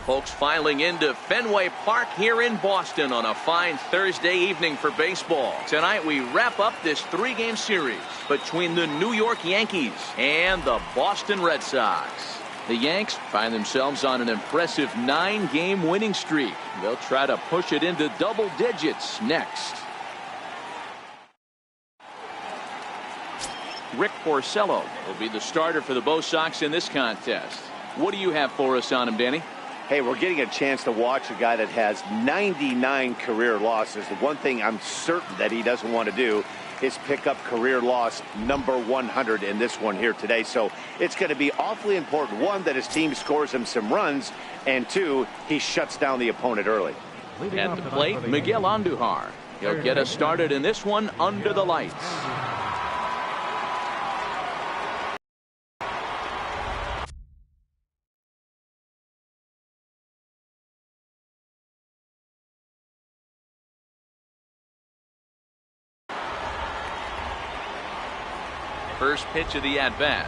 Folks filing into Fenway Park here in Boston on a fine Thursday evening for baseball. Tonight we wrap up this 3-game series between the New York Yankees and the Boston Red Sox. The Yanks find themselves on an impressive 9-game winning streak. They'll try to push it into double digits next. Rick Porcello will be the starter for the Bo Sox in this contest. What do you have for us on him, Danny? Hey, we're getting a chance to watch a guy that has 99 career losses. The one thing I'm certain that he doesn't want to do is pick up career loss number 100 in this one here today. So it's going to be awfully important, one, that his team scores him some runs, and two, he shuts down the opponent early. At the plate, Miguel Andujar. He'll get us started in this one under the lights. First pitch of the at-bat.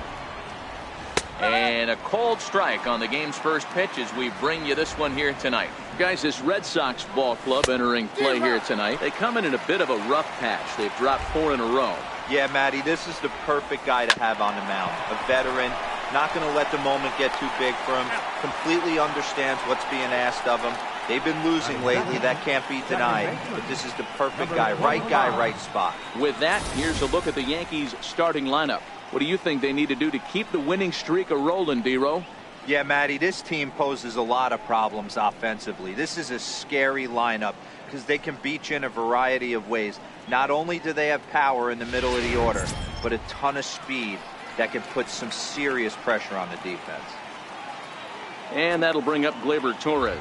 And a cold strike on the game's first pitch as we bring you this one here tonight. Guys, this Red Sox ball club entering play here tonight. They come in a bit of a rough patch. They've dropped 4 in a row. Yeah, Matty, this is the perfect guy to have on the mound. A veteran, not going to let the moment get too big for him. Completely understands what's being asked of him. They've been losing lately. That can't be denied. But this is the perfect guy, right spot. With that, here's a look at the Yankees' starting lineup. What do you think they need to do to keep the winning streak a-rolling, D-Row? Yeah, Matty, this team poses a lot of problems offensively. This is a scary lineup because they can beat you in a variety of ways. Not only do they have power in the middle of the order, but a ton of speed that can put some serious pressure on the defense. And that'll bring up Gleyber Torres.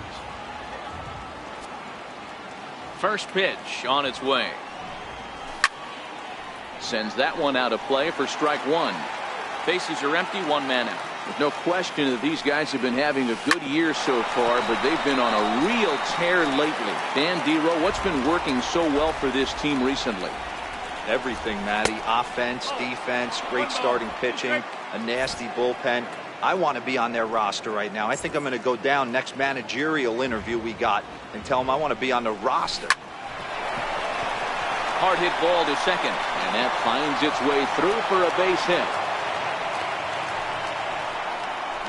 First pitch on its way. Sends that one out of play for strike 1. Bases are empty, 1 man out. There's no question that these guys have been having a good year so far, but they've been on a real tear lately. Dan D-Row, what's been working so well for this team recently? Everything, Matty. Offense, defense, great starting pitching, a nasty bullpen. I want to be on their roster right now. I think I'm going to go down next managerial interview we got and tell them I want to be on the roster. Hard hit ball to second, and that finds its way through for a base hit.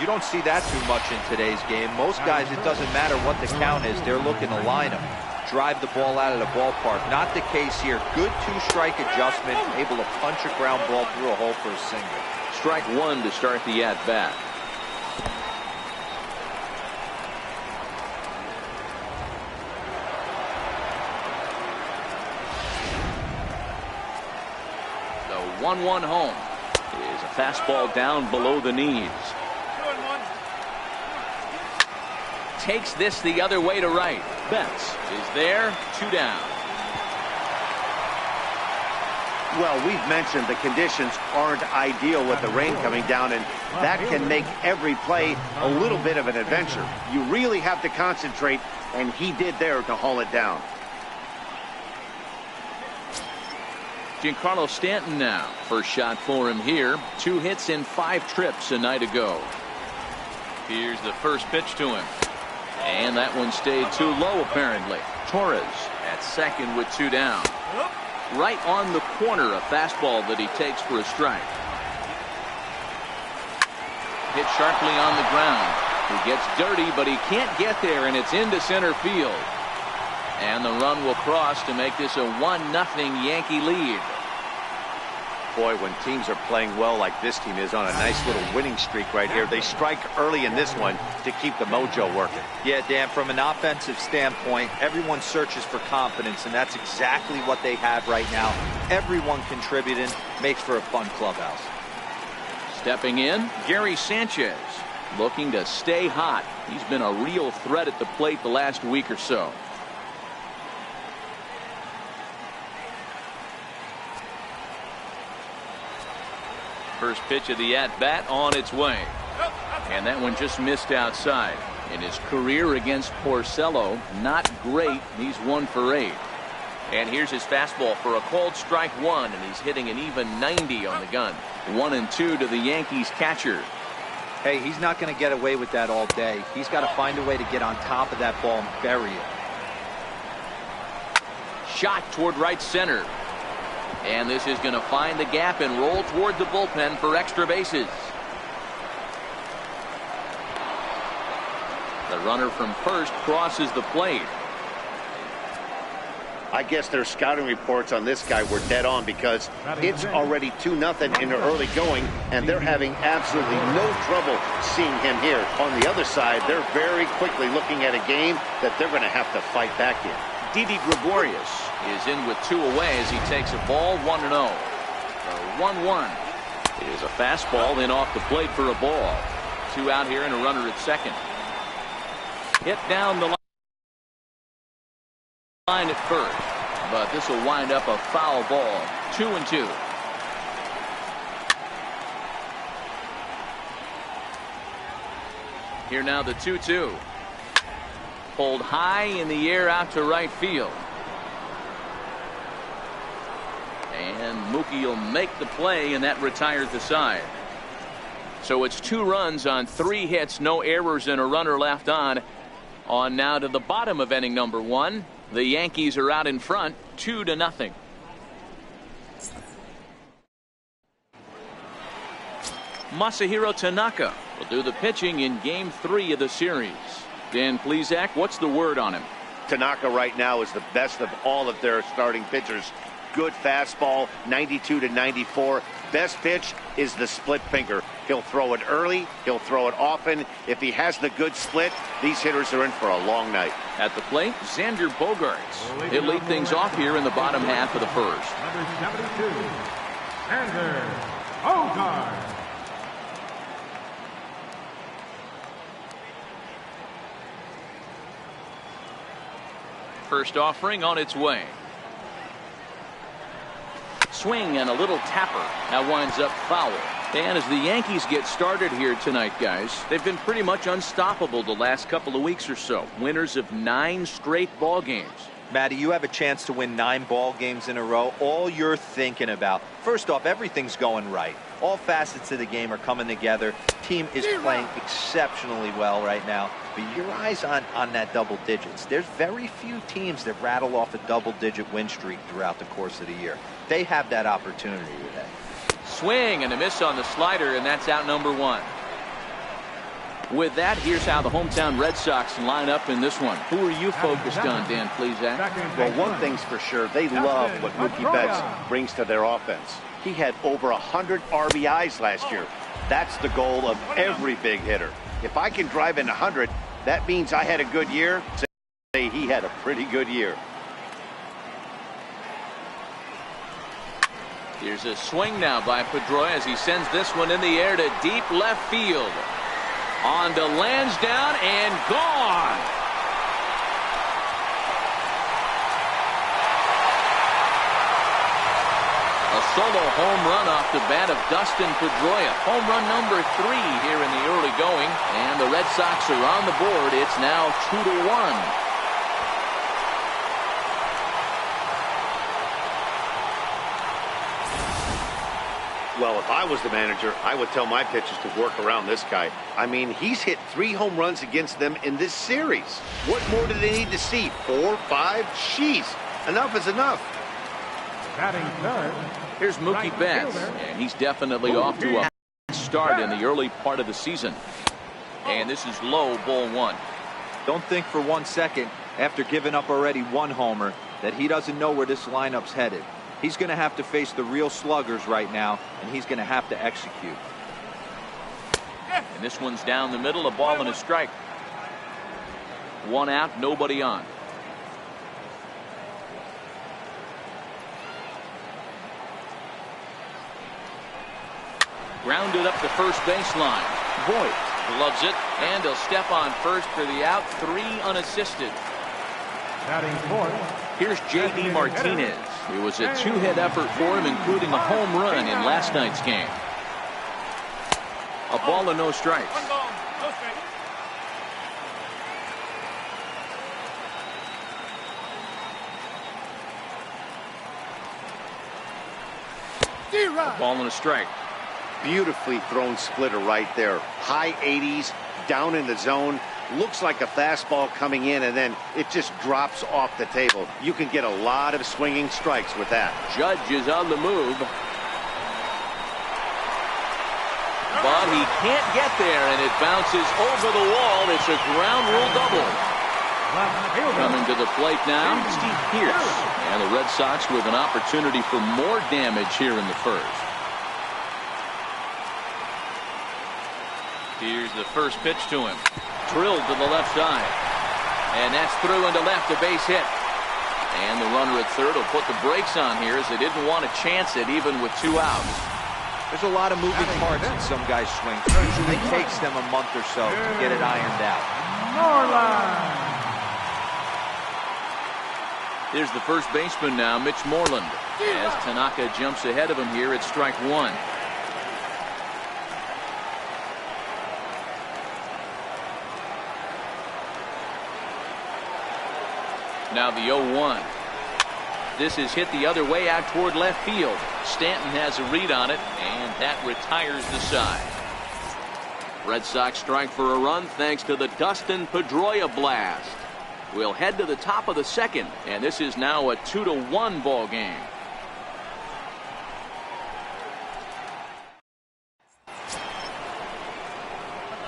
You don't see that too much in today's game. Most guys, it doesn't matter what the count is. They're looking to line them, drive the ball out of the ballpark. Not the case here. Good 2-strike adjustment, able to punch a ground ball through a hole for a single. Strike 1 to start the at-bat. The 1-1 home is a fastball down below the knees. Takes this the other way to right. Betts is there, 2 down. Well, we've mentioned the conditions aren't ideal with the rain coming down, and that can make every play a little bit of an adventure. You really have to concentrate, and he did there to haul it down. Giancarlo Stanton now. First shot for him here. 2 hits in 5 trips a night ago. Here's the first pitch to him. And that one stayed too low, apparently. Torres at second with 2 down. Right on the corner, a fastball that he takes for a strike. Hit sharply on the ground. He gets dirty, but he can't get there, and it's into center field. And the run will cross to make this a 1-0 Yankee lead. Boy, when teams are playing well like this team is on a nice little winning streak right here, they strike early in this one to keep the mojo working. Yeah, Dan, from an offensive standpoint, everyone searches for confidence, and that's exactly what they have right now. Everyone contributing makes for a fun clubhouse. Stepping in, Gary Sanchez, looking to stay hot. He's been a real threat at the plate the last week or so. First pitch of the at-bat on its way. And that one just missed outside. In his career against Porcello, not great. He's 1 for 8. And here's his fastball for a called strike 1, and he's hitting an even 90 on the gun. 1-2 to the Yankees catcher. Hey, he's not going to get away with that all day. He's got to find a way to get on top of that ball and bury it. Shot toward right center. And this is going to find the gap and roll toward the bullpen for extra bases. The runner from first crosses the plate. I guess their scouting reports on this guy were dead on, because it's already 2-0 in the early going, and they're having absolutely no trouble seeing him here. On the other side, they're very quickly looking at a game that they're going to have to fight back in. Didi Gregorius is in with 2 away as he takes a ball 1-0. The 1-1. It is a fastball in off the plate for a ball. 2 out here and a runner at second. Hit down the line at first, but this will wind up a foul ball. 2-2. Here now the 2-2. Pulled high in the air out to right field. And Mookie will make the play, and that retires the side. So it's 2 runs on 3 hits, no errors, and a runner left on. On now to the bottom of inning number 1. The Yankees are out in front, 2-0. Masahiro Tanaka will do the pitching in game 3 of the series. Dan Plesac, what's the word on him? Tanaka right now is the best of all of their starting pitchers. Good fastball, 92 to 94. Best pitch is the split finger. He'll throw it early. He'll throw it often. If he has the good split, these hitters are in for a long night. At the plate, Xander Bogaerts. He'll lead things off here in the bottom half of the first. Number 72, Xander Bogaerts. First offering on its way. Swing and a little tapper. Now winds up foul. And as the Yankees get started here tonight, guys, they've been pretty much unstoppable the last couple of weeks or so. Winners of 9 straight ball games. Matty, you have a chance to win 9 ball games in a row. All you're thinking about, first off, everything's going right. All facets of the game are coming together. Team is playing exceptionally well right now. But your eyes on that double digits. There's very few teams that rattle off a double-digit win streak throughout the course of the year. They have that opportunity today. Swing and a miss on the slider, and that's out number 1. With that, here's how the hometown Red Sox line up in this one. Who are you focused on, Dan Plesac? Well, one thing's for sure, they love what Mookie Betts brings to their offense. He had over 100 RBIs last year. That's the goal of every big hitter. If I can drive in 100, that means I had a good year. Say he had a pretty good year. Here's a swing now by Pedroia as he sends this one in the air to deep left field. On to Lansdowne and gone. A solo home run off the bat of Dustin Pedroia. Home run number 3 here in the early going. And the Red Sox are on the board. It's now 2-1. Well, if I was the manager, I would tell my pitchers to work around this guy. I mean, he's hit 3 home runs against them in this series. What more do they need to see? 4, 5? Jeez, enough is enough. Batting third. Here's Mookie Betts, and he's definitely off to a start in the early part of the season. And this is low, ball 1. Don't think for 1 second, after giving up already 1 homer, that he doesn't know where this lineup's headed. He's going to have to face the real sluggers right now, and he's going to have to execute. And this one's down the middle, a ball and a strike. 1 out, nobody on. Grounded up the first baseline. Voit gloves it, and he'll step on first for the out. 3 unassisted. Batting fourth. Here's J.D. Martinez. It was a 2-hit effort for him, including a home run in last night's game. A ball and no strikes. A ball and a strike. Beautifully thrown splitter right there. High 80s, down in the zone. Looks like a fastball coming in, and then it just drops off the table. You can get a lot of swinging strikes with that. Judge is on the move. But he can't get there, and it bounces over the wall. It's a ground rule double. Coming to the plate now, Steve Pierce. And the Red Sox with an opportunity for more damage here in the first. Here's the first pitch to him. Drilled to the left side. And that's through into left, a base hit. And the runner at third will put the brakes on here as they didn't want to chance it even with 2 outs. There's a lot of moving parts in some guys' swing. Usually takes them a month or so to get it ironed out. Here's the first baseman now, Mitch Moreland. As Tanaka jumps ahead of him here at strike 1. Now the 0-1. This is hit the other way out toward left field. Stanton has a read on it, and that retires the side. Red Sox strike for a run thanks to the Dustin Pedroia blast. We'll head to the top of the second, and this is now a 2-1 ball game.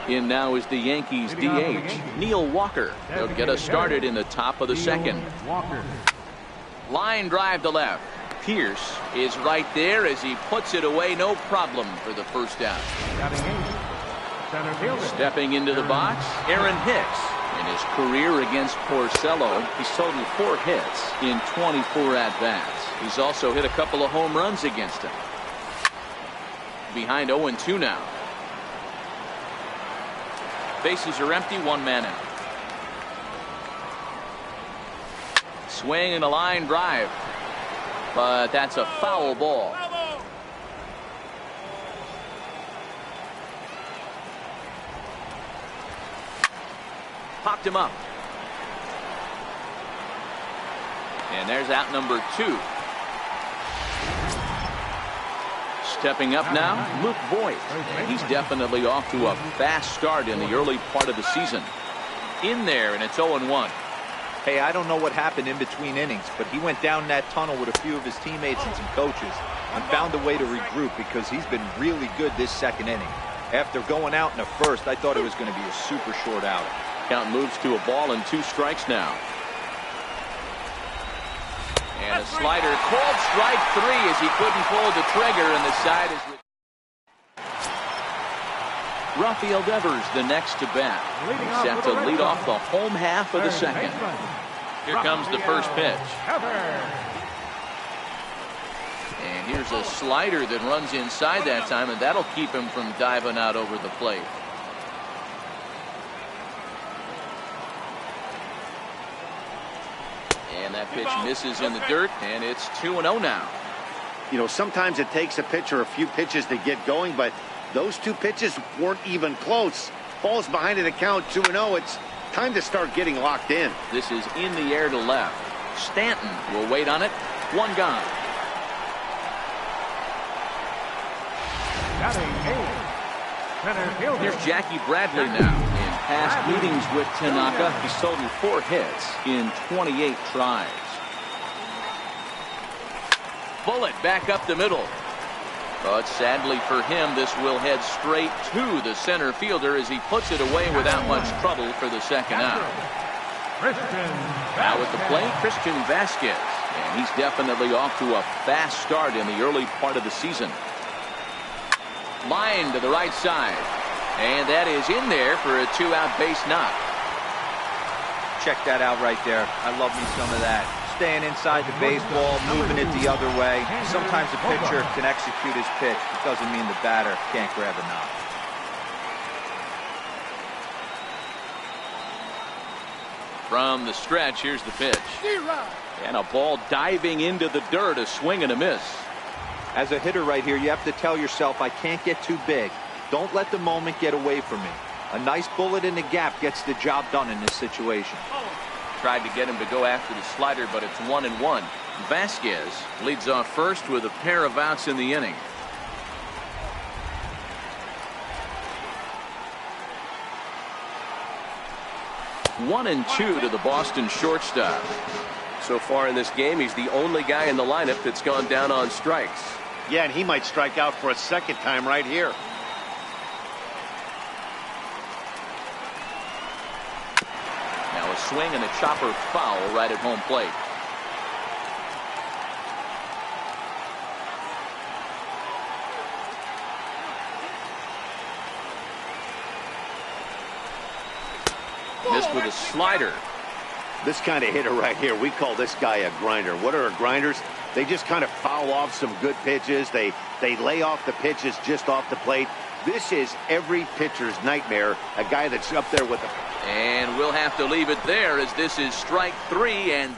In now is the Yankees DH, Neil Walker. He'll get us started in the top of the second. Line drive to left. Pierce is right there as he puts it away, no problem for the first out. Stepping into the box, Aaron Hicks. In his career against Porcello, he's totaled 4 hits in 24 at-bats. He's also hit a couple of home runs against him. Behind 0-2 now. Bases are empty, 1 man out. Swing and a line drive. But that's a foul ball. Popped him up. And there's out number 2. Stepping up now, Luke Voigt. And he's definitely off to a fast start in the early part of the season. In there, and it's 0-1. Hey, I don't know what happened in between innings, but he went down that tunnel with a few of his teammates and some coaches and found a way to regroup because he's been really good this second inning. After going out in the first, I thought it was going to be a super short outing. Count moves to a ball and 2 strikes now. And a slider called strike 3 as he couldn't pull the trigger, and the side is with Rafael Devers, the next to bat. He's set to lead off the home half of the second. Here comes the first pitch. And here's a slider that runs inside that time, and that'll keep him from diving out over the plate. And that pitch misses in the dirt, and it's 2-0 now. You know, sometimes it takes a pitcher a few pitches to get going, but those 2 pitches weren't even close. Ball's behind an account, 2-0. It's time to start getting locked in. This is in the air to left. Stanton will wait on it. 1 gone. Here's Jackie Bradley now. In past meetings with Tanaka, he's totaled 4 hits in 28 tries. Bullet back up the middle. But sadly for him, this will head straight to the center fielder as he puts it away without much trouble for the second out. Now at the plate, Christian Vasquez. And he's definitely off to a fast start in the early part of the season. Line to the right side. And that is in there for a 2-out base knock. Check that out right there. I love me some of that. Staying inside the baseball, moving it the other way. Sometimes the pitcher can execute his pitch. It doesn't mean the batter can't grab a knock. From the stretch, here's the pitch. And a ball diving into the dirt, a swing and a miss. As a hitter right here, you have to tell yourself, I can't get too big. Don't let the moment get away from me. A nice bullet in the gap gets the job done in this situation. Tried to get him to go after the slider, but it's 1-1. Vasquez leads off first with a pair of outs in the inning. 1-2 to the Boston shortstop. So far in this game, he's the only guy in the lineup that's gone down on strikes. Yeah, and he might strike out for a second time right here. Now a swing and a chopper foul right at home plate. Missed with a slider. This kind of hitter right here, we call this guy a grinder. What are grinders? They just kind of foul off some good pitches. They lay off the pitches just off the plate. This is every pitcher's nightmare, a guy that's up there with them. And we'll have to leave it there as this is strike 3. And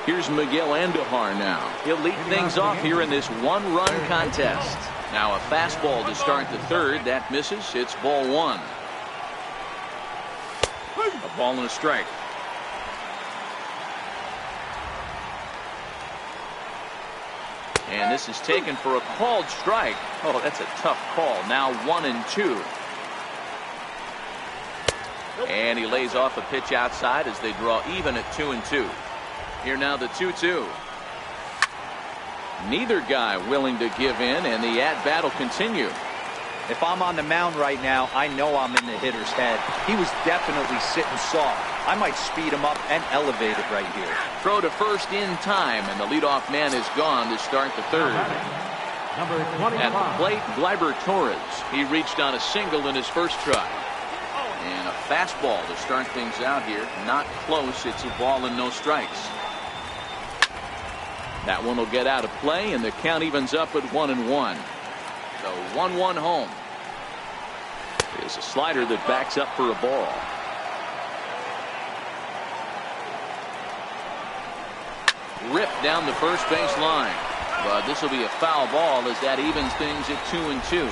here's Miguel Andujar now. He'll lead things off here in this one-run contest. Now a fastball to start the third. That misses. It's ball 1. A ball and a strike. And this is taken for a called strike. Oh, that's a tough call. Now 1-2. And he lays off a pitch outside as they draw even at 2-2. Here now the 2-2. Neither guy willing to give in, and the at-bat will continue. If I'm on the mound right now, I know I'm in the hitter's head. He was definitely sitting soft. I might speed him up and elevate it right here. Throw to first in time, and the leadoff man is gone to start the third. Number 25. At the plate, Gleyber Torres. He reached on a single in his first try. And a fastball to start things out here. Not close. It's a ball and no strikes. That one will get out of play, and the count evens up at 1-1. So 1-1 home. There's a slider that backs up for a ball. Ripped down the first base line. But this will be a foul ball as that evens things at 2-2.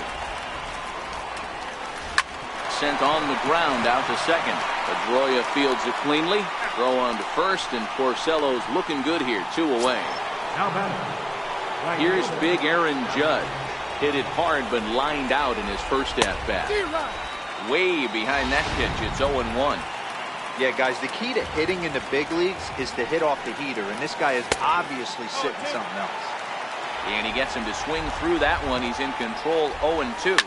Sent on the ground out to second. Pedroia fields it cleanly. Throw on to first, and Porcello's looking good here. 2 away. Now batting. Here's big Aaron Judge. Hit it hard but lined out in his first at-bat. Way behind that pitch. It's 0-1. Yeah, guys, the key to hitting in the big leagues is to hit off the heater, and this guy is obviously sitting something else. And he gets him to swing through that one. He's in control. 0-2.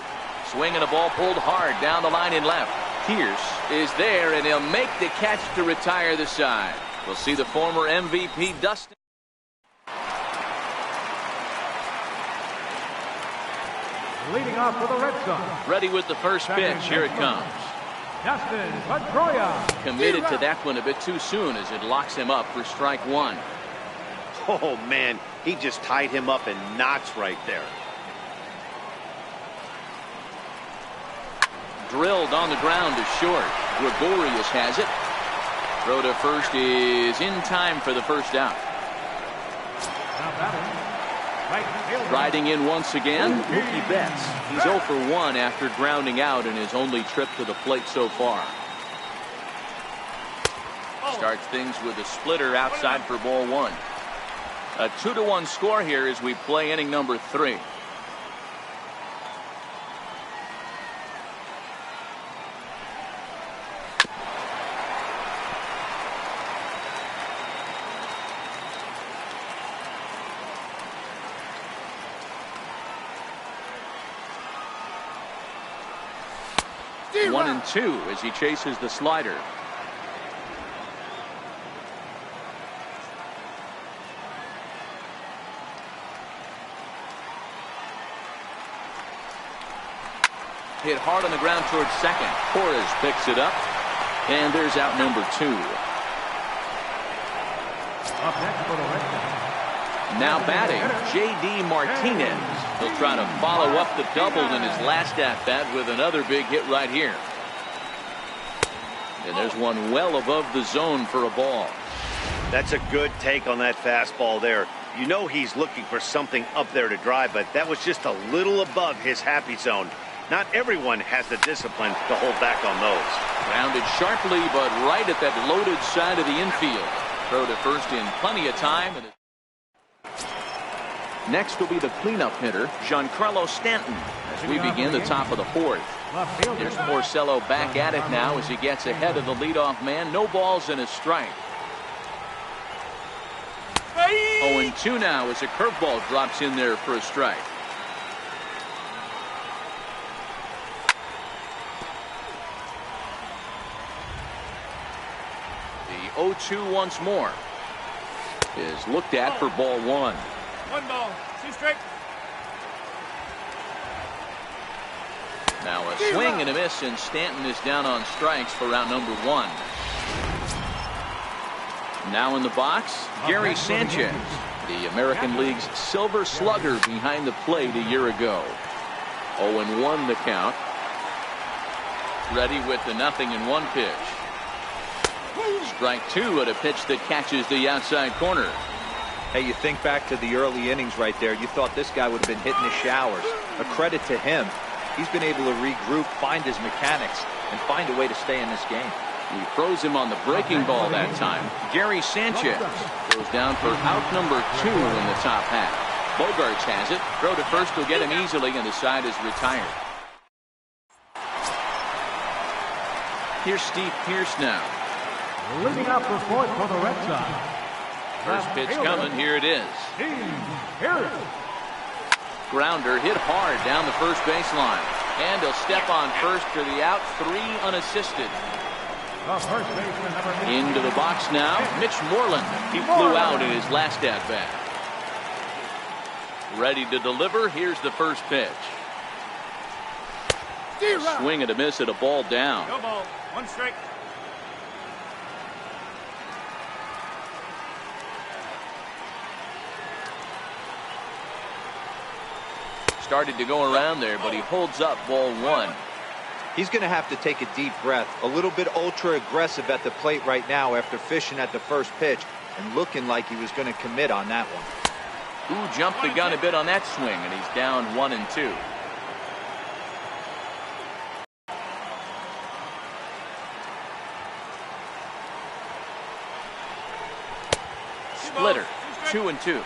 Swinging a ball pulled hard down the line in left. Pierce is there, and he'll make the catch to retire the side. We'll see the former MVP Dustin. Leading off for the Red Sox. Ready with the first pitch. Here it comes. Dustin Pedroia. Committed to that one a bit too soon as it locks him up for strike 1. Oh, man, he just tied him up in knots right there. Drilled on the ground to short. Gregorius has it. Throw to first is in time for the first out. Now batting. Riding in once again, Mookie Betts. He's 0 for 1 after grounding out in his only trip to the plate so far. Starts things with a splitter outside for ball 1. A 2-1 score here as we play inning number 3. One and 2 as he chases the slider. Hit hard on the ground towards second. Torres picks it up, and there's out number 2. Up next for the Red Sox. Now batting, J.D. Martinez. He'll try to follow up the double in his last at-bat with another big hit right here. And there's one well above the zone for a ball. That's a good take on that fastball there. You know he's looking for something up there to drive, but that was just a little above his happy zone. Not everyone has the discipline to hold back on those. Grounded sharply, but right at that loaded side of the infield. Throw to first in plenty of time. Next will be the cleanup hitter, Giancarlo Stanton. as we begin the top of the fourth. There's Porcello back at it now as he gets ahead of the leadoff man. No balls and a strike. 0-2 now as a curveball drops in there for a strike. The 0-2 once more is looked at for ball one. 1 ball, 2 strikes. Now a swing and a miss, and Stanton is down on strikes for round number 1. Now in the box, Gary Sanchez, the American League's Silver Slugger behind the plate a year ago. 0-1 the count. Ready with the 0-1 pitch. Strike 2 at a pitch that catches the outside corner. Hey, you think back to the early innings right there. You thought this guy would have been hitting the showers. A credit to him. He's been able to regroup, find his mechanics, and find a way to stay in this game. He throws him on the breaking ball that time. Gary Sanchez goes down for out number 2 in the top half. Bogarts has it. Throw to first will get him easily, and the side is retired. Here's Steve Pearce now. Leading up the fourth for the Red Sox. First pitch coming. Here it is. Grounder hit hard down the first baseline. And he'll step on first for the out. 3 unassisted. Into the box now. Mitch Moreland. He flew out in his last at-bat. Ready to deliver. Here's the first pitch. A swing and a miss at a ball down. No ball, 1 strike. Started to go around there, but he holds up ball 1. He's going to have to take a deep breath. A little bit ultra aggressive at the plate right now after fishing at the first pitch and looking like he was going to commit on that one. Who jumped the gun a bit on that swing, and he's down 1-2. Splitter, 2-2.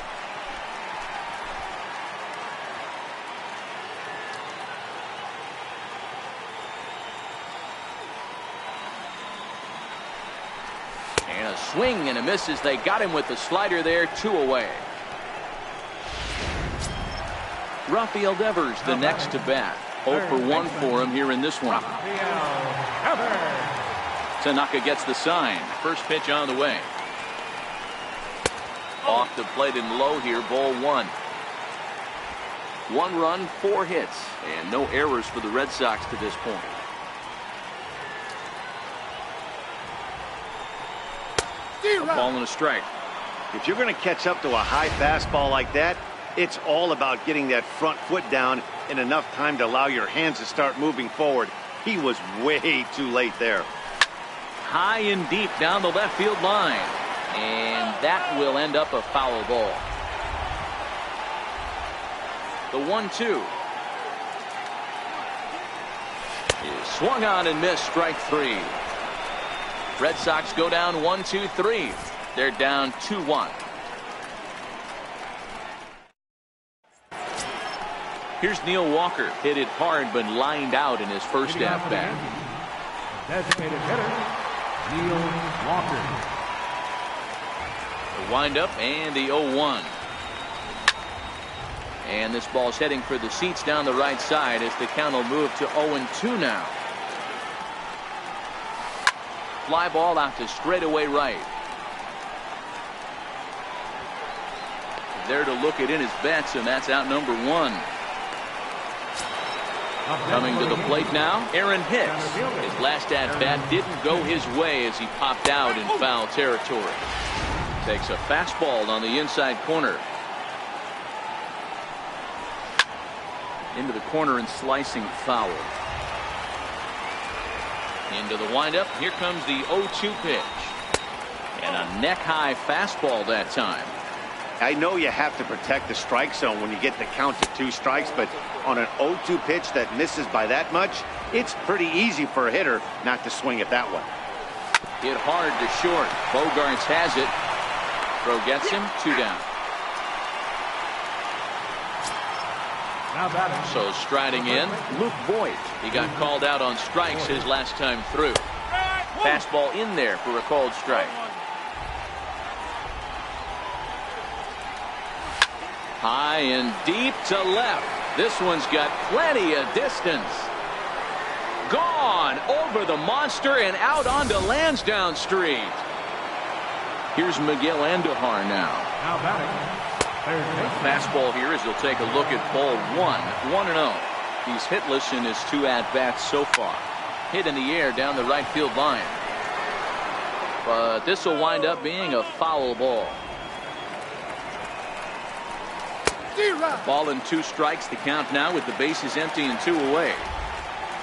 And a swing and a miss as they got him with the slider there. 2 away. Rafael Devers the next to bat. 0 for 1 for him here in this one. Tanaka gets the sign. First pitch on the way. Off the plate and low here, ball 1. 1 run, 4 hits, and no errors for the Red Sox to this point. A ball and a strike. If you're going to catch up to a high fastball like that, it's all about getting that front foot down in enough time to allow your hands to start moving forward. He was way too late there. High and deep down the left field line. And that will end up a foul ball. The 1-2 is swung on and missed. Strike 3. Red Sox go down 1-2-3. They're down 2-1. Here's Neil Walker. Hit it hard but lined out in his first at-bat. Designated hitter, Neil Walker. The windup and the 0-1. And this ball's heading for the seats down the right side as the count will move to 0-2 now. Fly ball out to straightaway right. There to look it in his bets, and that's out number 1. Coming to the plate now, Aaron Hicks. His last at-bat didn't go his way as he popped out in foul territory. Takes a fastball on the inside corner. Into the corner and slicing foul. Into the windup. Here comes the 0-2 pitch. And a neck-high fastball that time. I know you have to protect the strike zone when you get the count to 2 strikes, but on an 0-2 pitch that misses by that much, it's pretty easy for a hitter not to swing at that one. Hit hard to short. Bogarts has it. Throw gets him. 2 down. Now batting. So striding in, Luke Voigt. He got called out on strikes his last time through. Fastball in there for a called strike. High and deep to left. This one's got plenty of distance. Gone over the monster and out onto Lansdowne Street. Here's Miguel Andujar now. Now batting. Third baseman. Fastball here as he'll take a look at ball 1-0. He's hitless in his 2 at-bats so far. Hit in the air down the right field line. But this will wind up being a foul ball. Ball and 2 strikes. The count now with the bases empty and 2 away.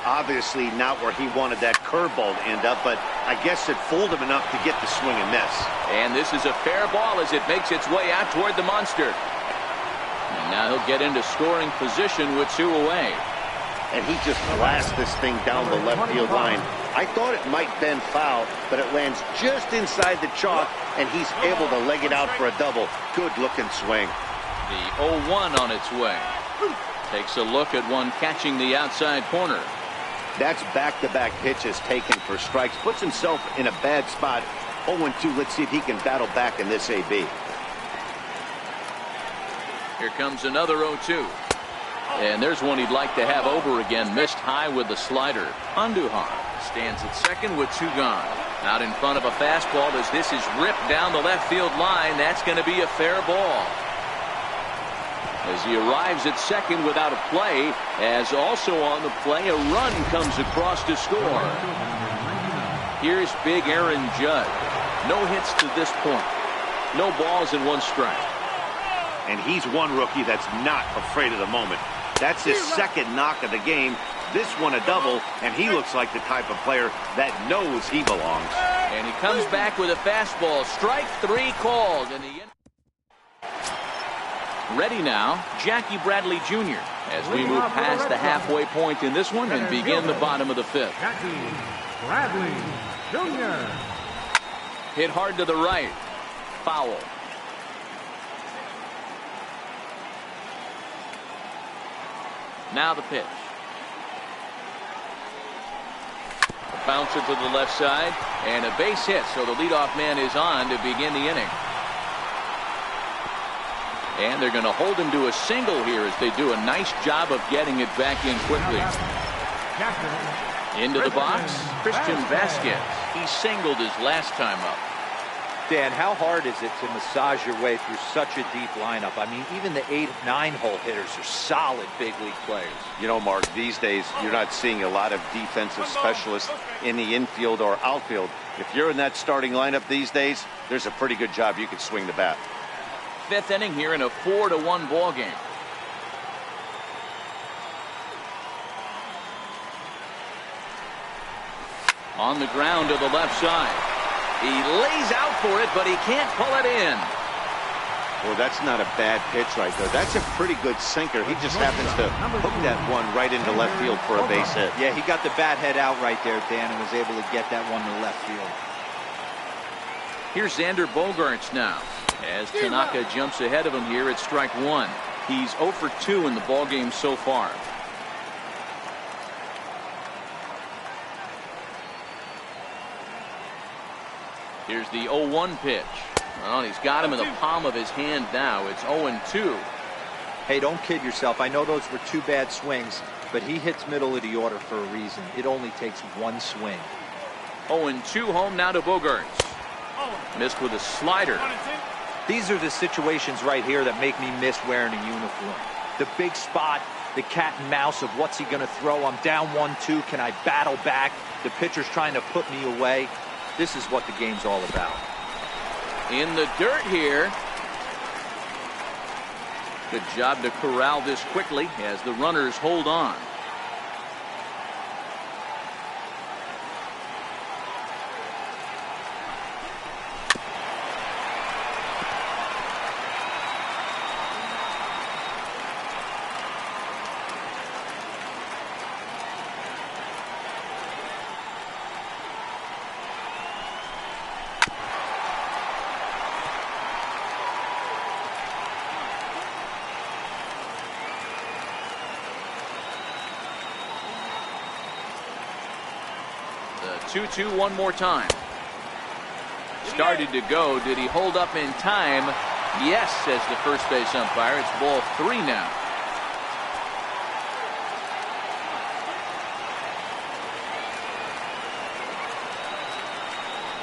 Obviously not where he wanted that curveball to end up, but I guess it fooled him enough to get the swing and miss. And this is a fair ball as it makes its way out toward the monster. And now he'll get into scoring position with 2 away. And he just blasts this thing down the left field line. I thought it might bend foul, but it lands just inside the chalk, and he's able to leg it out for a double. Good looking swing. The 0-1 on its way. Takes a look at one catching the outside corner. That's back-to-back pitches taken for strikes. Puts himself in a bad spot. 0-2. Let's see if he can battle back in this AB. Here comes another 0-2. And there's one he'd like to have over again. Missed high with the slider. Andujar stands at second with 2 gone. Out in front of a fastball as this is ripped down the left field line. That's going to be a fair ball. As he arrives at second without a play, as also on the play, a run comes across to score. Here's big Aaron Judge. No hits to this point. No balls and 1 strike. And he's one rookie that's not afraid of the moment. That's his second knock of the game. This one a double, and he looks like the type of player that knows he belongs. And he comes back with a fastball. Strike 3 called. And the ready now, Jackie Bradley Jr. as we move past the halfway point in this one and begin the bottom of the 5th. Jackie Bradley Jr. Hit hard to the right. Foul. Now the pitch. A bouncer to the left side and a base hit, so the leadoff man is on to begin the inning. And they're going to hold him to a single here as they do a nice job of getting it back in quickly. Into the box, Christian Vasquez. He singled his last time up. Dan, how hard is it to massage your way through such a deep lineup? I mean, even the 8-9 hole hitters are solid big league players. You know, Mark, these days you're not seeing a lot of defensive specialists in the infield or outfield. If you're in that starting lineup these days, there's a pretty good job you could swing the bat. 5th inning here in a 4-1 ball game. On the ground to the left side. He lays out for it, but he can't pull it in. Well, that's not a bad pitch right there. That's a pretty good sinker. He just happens to hook that one right into left field for a base hit. Yeah, he got the bat head out right there, Dan, and was able to get that one to left field. Here's Xander Bogaerts now. As Tanaka jumps ahead of him here at strike 1. He's 0 for 2 in the ballgame so far. Here's the 0-1 pitch. Well, he's got him in the palm of his hand now. It's 0-2. Hey, don't kid yourself. I know those were 2 bad swings, but he hits middle of the order for a reason. It only takes 1 swing. 0-2 home now to Bogaerts. Missed with a slider. These are the situations right here that make me miss wearing a uniform. The big spot, the cat and mouse of what's he going to throw. I'm down 1-2. Can I battle back? The pitcher's trying to put me away. This is what the game's all about. In the dirt here. Good job to corral this quickly as the runners hold on. The 2-2 one more time. Started to go. Did he hold up in time? Yes, says the first base umpire. It's ball 3 now.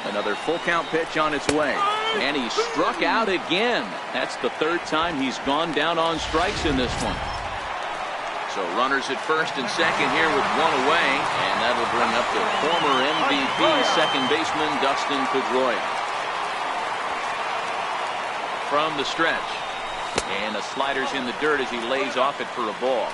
Another full count pitch on its way. And he struck out again. That's the 3rd time he's gone down on strikes in this one. So runners at first and second here with 1 away. And that'll bring up the former MVP second baseman Dustin Pedroia. From the stretch. And the slider's in the dirt as he lays off it for a ball.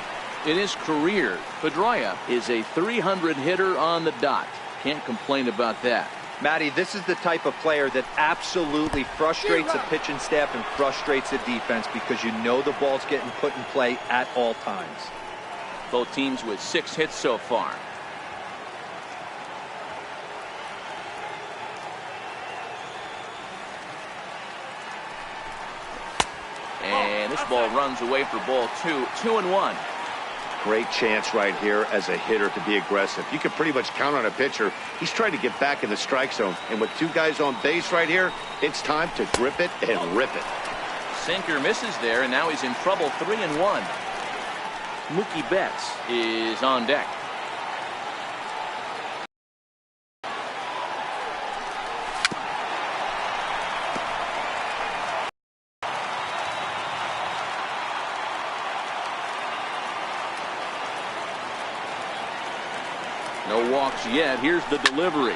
In his career, Pedroia is a .300 hitter on the dot. Can't complain about that. Matty, this is the type of player that absolutely frustrates the pitching staff and frustrates the defense because you know the ball's getting put in play at all times. Both teams with 6 hits so far. And this ball runs away for ball 2. 2-1. Great chance right here as a hitter to be aggressive. You can pretty much count on a pitcher. He's trying to get back in the strike zone. And with 2 guys on base right here, it's time to grip it and rip it. Sinker misses there, and now he's in trouble. 3-1. Mookie Betts is on deck. No walks yet. Here's the delivery.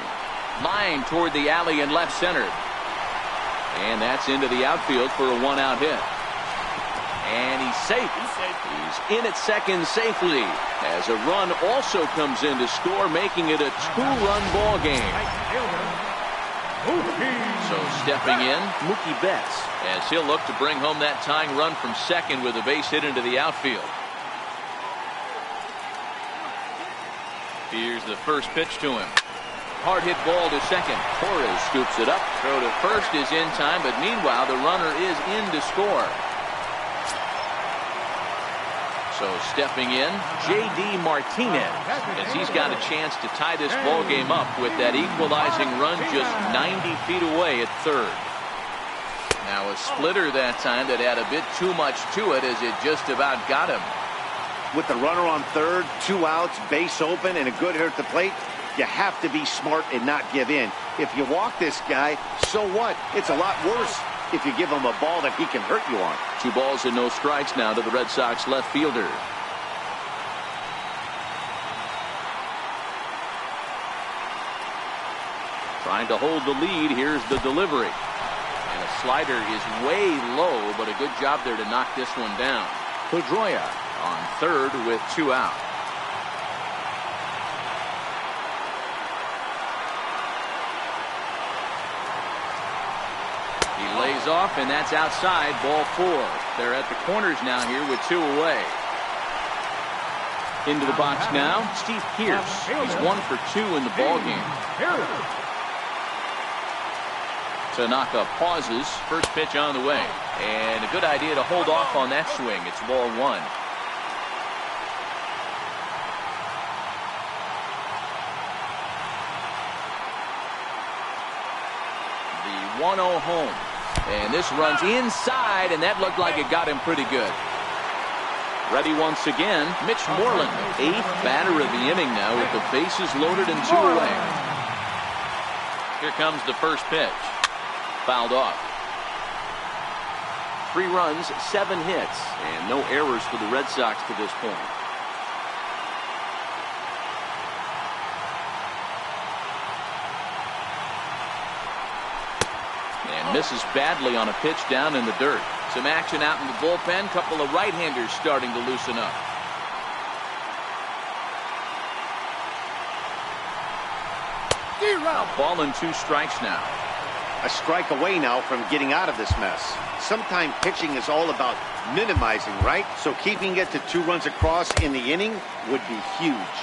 Line toward the alley in left center. And that's into the outfield for a 1-out hit. And he's safe. He's in at second safely as a run also comes in to score, making it a 2-run ball game. So stepping in, Mookie Betts, as he'll look to bring home that tying run from second with a base hit into the outfield. Here's the first pitch to him. Hard hit ball to second. Torres scoops it up. Throw to first is in time, but meanwhile the runner is in to score. So stepping in, J.D. Martinez, as he's got a chance to tie this ball game up with that equalizing run just 90 feet away at third. Now a splitter that time that had a bit too much to it as it just about got him. With the runner on third, 2 outs, base open, and a good hitter at the plate, you have to be smart and not give in. If you walk this guy, so what? It's a lot worse if you give him a ball that he can hurt you on. 2 balls and no strikes now to the Red Sox left fielder. Trying to hold the lead. Here's the delivery. And a slider is way low, but a good job there to knock this one down. Pedroia on third with 2 out. He lays off, and that's outside, ball 4. They're at the corners now here with 2 away. Into the box now, Steve Pearce. He's 1 for 2 in the ball game. Tanaka pauses. First pitch on the way. And a good idea to hold off on that swing. It's ball 1. The 1-0 home. And this runs inside, and that looked like it got him pretty good. Ready once again, Mitch Moreland, 8th batter of the inning now with the bases loaded and 2 away. Here comes the first pitch. Fouled off. 3 runs, 7 hits, and no errors for the Red Sox to this point. And misses badly on a pitch down in the dirt. Some action out in the bullpen. Couple of right-handers starting to loosen up. Now, ball and 2 strikes now. A strike away now from getting out of this mess. Sometimes pitching is all about minimizing, right? So keeping it to 2 runs across in the inning would be huge.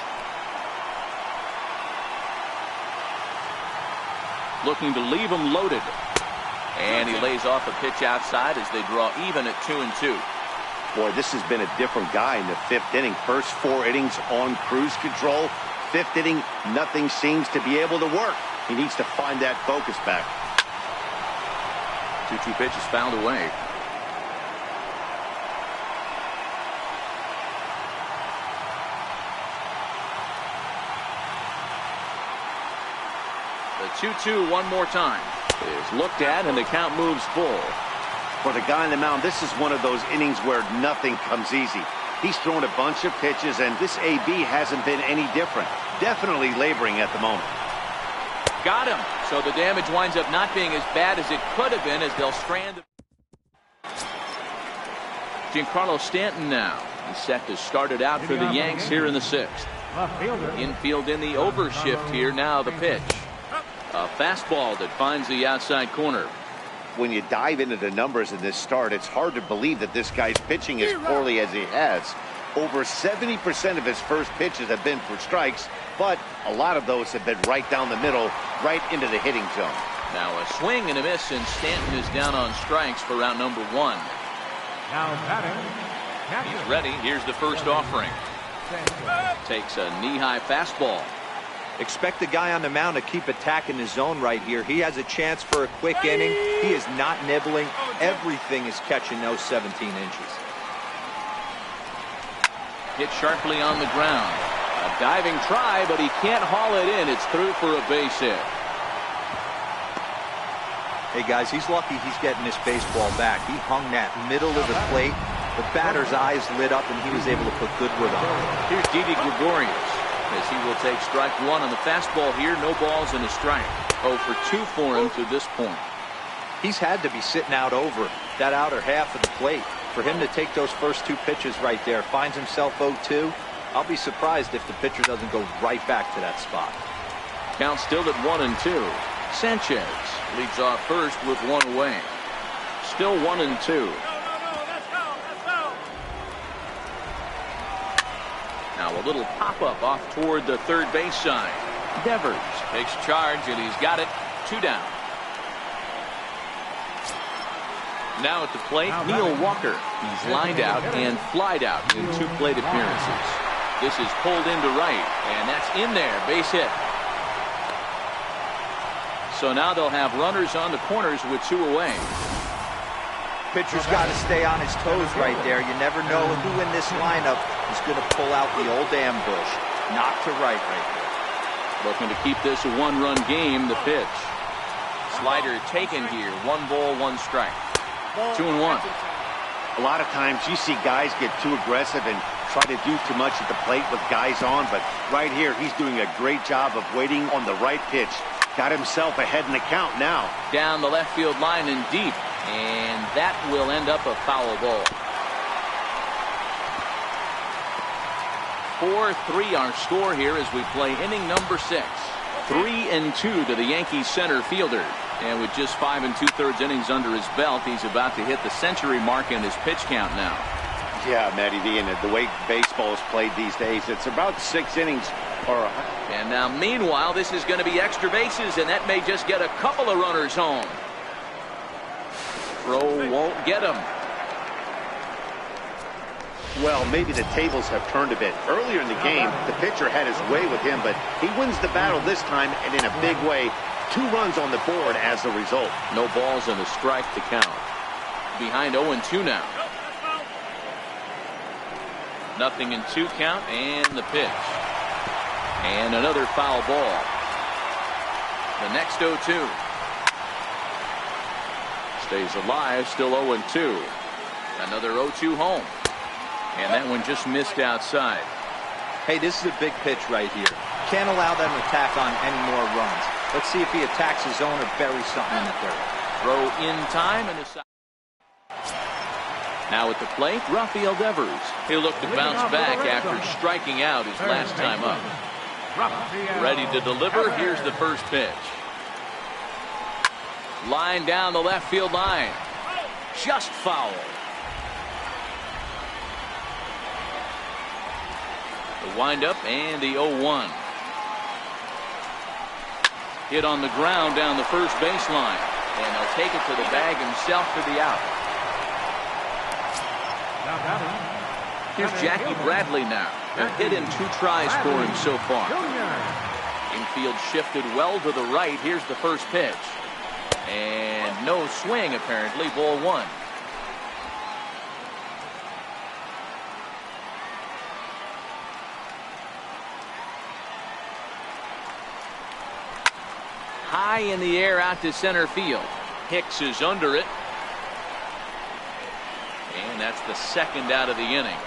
Looking to leave him loaded. And he lays off a pitch outside as they draw even at 2-2. Boy, this has been a different guy in the 5th inning. First 4 innings on cruise control. fifth inning, nothing seems to be able to work. He needs to find that focus back. 2-2 pitch is fouled away. The 2-2 one more time is looked at, and the count moves full. For the guy on the mound, this is one of those innings where nothing comes easy. He's thrown a bunch of pitches, and this AB hasn't been any different. Definitely laboring at the moment. Got him. So the damage winds up not being as bad as it could have been, as they'll strand. Giancarlo Stanton now. He's set to start it out for the Yanks here in the 6th. Infield in the overshift here. Now the pitch. A fastball that finds the outside corner. When you dive into the numbers in this start, it's hard to believe that this guy's pitching as poorly as he has. Over 70% of his first pitches have been for strikes, but a lot of those have been right down the middle, right into the hitting zone. Now a swing and a miss, and Stanton is down on strikes for round number 1. Now batting. He's ready. Here's the first offering. Takes a knee-high fastball. Expect the guy on the mound to keep attacking the zone right here. He has a chance for a quick inning. He is not nibbling. Everything is catching those 17 inches. Hit sharply on the ground. A diving try, but he can't haul it in. It's through for a base hit. Hey, guys, he's lucky he's getting this baseball back. He hung that middle of the plate. The batter's eyes lit up, and he was able to put good wood on it. Here's Didi Gregorius, as he will take strike 1 on the fastball here. No balls and a strike. 0 for 2 for him to this point. He's had to be sitting out over that outer half of the plate. For him to take those first 2 pitches right there, finds himself 0-2. I'll be surprised if the pitcher doesn't go right back to that spot. Count still at 1-2. Sanchez leads off first with 1 away. Still 1-2. Now a little pop-up off toward the third base side. Devers takes charge, and he's got it. 2 down. Now at the plate, Neil Walker. He's lined out and flied out in 2 plate appearances. This is pulled into right, and that's in there. Base hit. So now they'll have runners on the corners with 2 away. Pitcher's got to stay on his toes right there. You never know who in this lineup is going to pull out the old ambush. Knock to right there. Looking to keep this a 1-run game. The pitch. Slider taken here. 1 ball, 1 strike. 2-1. A lot of times you see guys get too aggressive and try to do too much at the plate with guys on, but right here he's doing a great job of waiting on the right pitch. Got himself ahead in the count now. Down the left field line and deep, and that will end up a foul ball. 4-3 our score here as we play inning number 6. 3-2 to the Yankees center fielder. And with just 5 2/3 innings under his belt, he's about to hit the century mark in his pitch count now. Yeah, Matty V, and the way baseball is played these days, it's about 6 innings. And now, meanwhile, this is going to be extra bases, and that may just get a couple of runners home. Throw won't get him. Well, maybe the tables have turned a bit. Earlier in the game, the pitcher had his way with him, but he wins the battle this time, and in a big way. 2 runs on the board as a result. No balls and a strike to count. Behind 0-2 now. 0-2 count, and the pitch. And another foul ball. The next 0-2. Stays alive, still 0-2. Another 0-2 home. And that one just missed outside. Hey, this is a big pitch right here. Can't allow them to attack on any more runs. Let's see if he attacks his zone or buries something in the third. Throw in time, and the side. Now at the plate, Rafael Devers. He'll look to bounce back after striking out his last time up. Ready to deliver. Here's the first pitch. Line down the left field line. Just foul. The windup and the 0-1. Hit on the ground down the first baseline. And he'll take it to the bag himself for the out. Here's Jackie Bradley now. A hit in 2 tries for him so far. Infield shifted well to the right. Here's the first pitch. And no swing, apparently. Ball 1. High in the air out to center field. Hicks is under it. And that's the second out of the inning.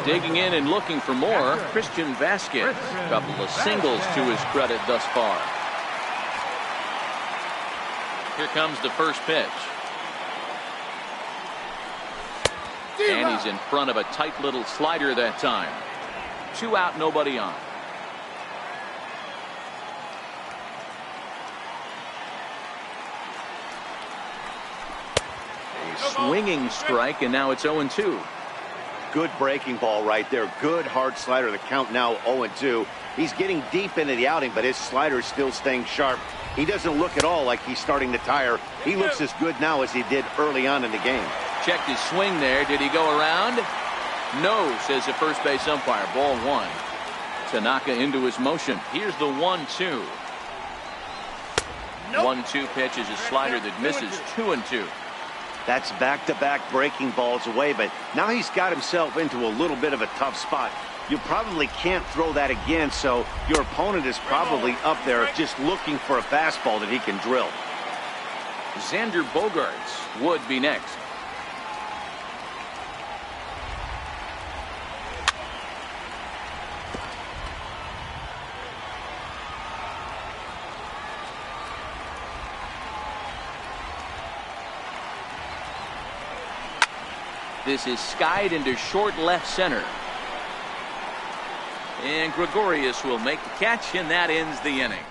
Digging in and looking for more, Christian Vasquez. A couple of singles to his credit thus far. Here comes the first pitch. And he's in front of a tight little slider that time. 2 out, nobody on. A swinging strike, and now it's 0-2. Good breaking ball right there. Good hard slider. The count now 0-2. He's getting deep into the outing, but his slider is still staying sharp. He doesn't look at all like he's starting to tire. He looks as good now as he did early on in the game. Checked his swing there. Did he go around? No, says the first base umpire. Ball 1. Tanaka into his motion. Here's the 1-2. 1-2 pitch is a slider that misses. 2-2. That's back-to-back breaking balls away, but now he's got himself into a little bit of a tough spot. You probably can't throw that again, so your opponent is probably up there just looking for a fastball that he can drill. Xander Bogaerts would be next. This is skied into short left center. And Gregorius will make the catch, and that ends the inning.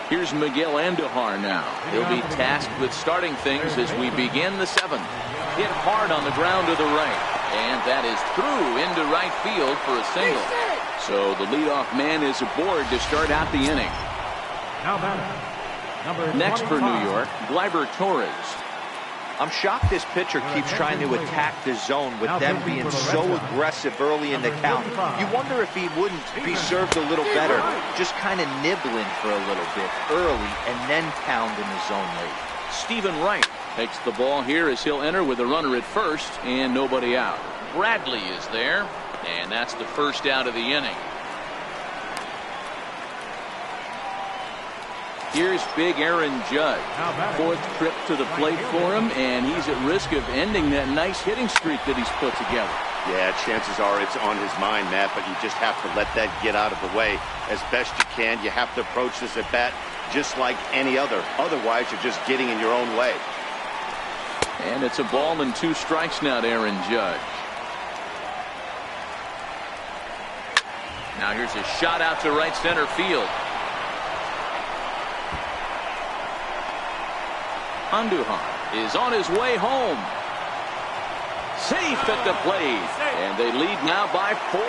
Here's Miguel Andujar now. He'll be tasked with starting things as we begin the 7th. Hit hard on the ground to the right. And that is through into right field for a single. So the leadoff man is aboard to start out the inning. Next for New York, Gleyber Torres. I'm shocked this pitcher keeps trying to attack the zone with them being so aggressive early in the count. You wonder if he wouldn't be served a little better, just kind of nibbling for a little bit early and then pound in the zone late. Stephen Wright takes the ball here as he'll enter with a runner at first and nobody out. Bradley is there, and that's the first out of the inning. Here's big Aaron Judge. 4th trip to the plate for him, and he's at risk of ending that nice hitting streak that he's put together. Yeah, chances are it's on his mind, Matt, but you just have to let that get out of the way as best you can. You have to approach this at bat just like any other. Otherwise, you're just getting in your own way. And it's a ball and 2 strikes now to Aaron Judge. Now here's a shot out to right center field. Andujar is on his way home. Safe at the plate. And they lead now by 4.